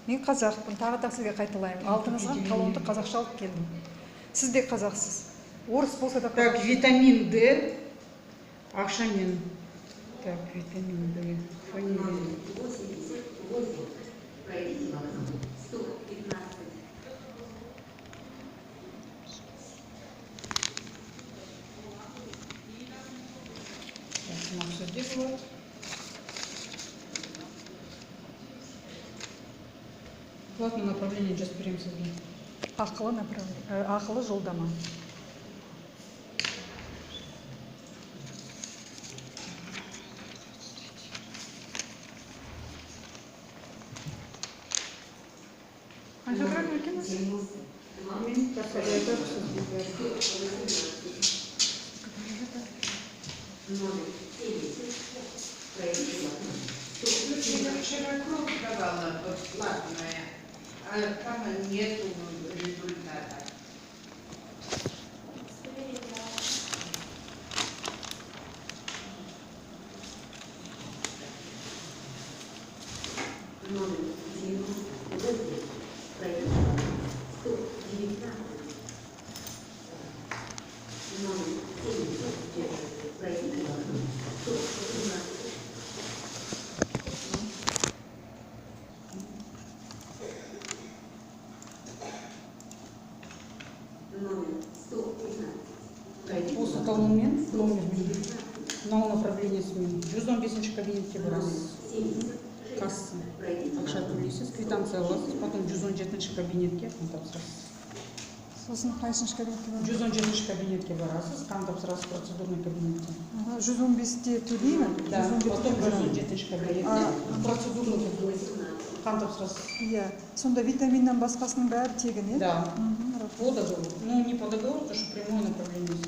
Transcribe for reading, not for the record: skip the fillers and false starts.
Мен қазақпын, тағы да сізге қайталаймын. Алтыңызға талонды қазақша алып келдім. Сіз де қазақсыз. Орыс болса да Так, витамин D. Акшамин. Так, витамин D. Фамилия. Так, у нас все делают. Платное направление Джаспирим Сергей. ақылы жолдама. Қанша тұрады екен? Я вчера кровь давала платная, а там нету результата. Осы талонмен номермен мынау направление смен 115 кабинетке барасыз. Касса. Ақша төлейсіз, квитанция аласыз, потом 117 кабинетке қан тапсырасыз. Сосын қайсыншы кабинетке барасыз? 117 кабинетке барасыз, қан тапсырасыз процедурный кабинетте. 115-те төлеймін? Да, потом 117 кабинетте процедурный кабинетте қан тапсырасыз. Иә. Сонда витаминнан басқасының бәрі тегін, е? Да. По договору. Ну, не по договору, потому что прямое направление.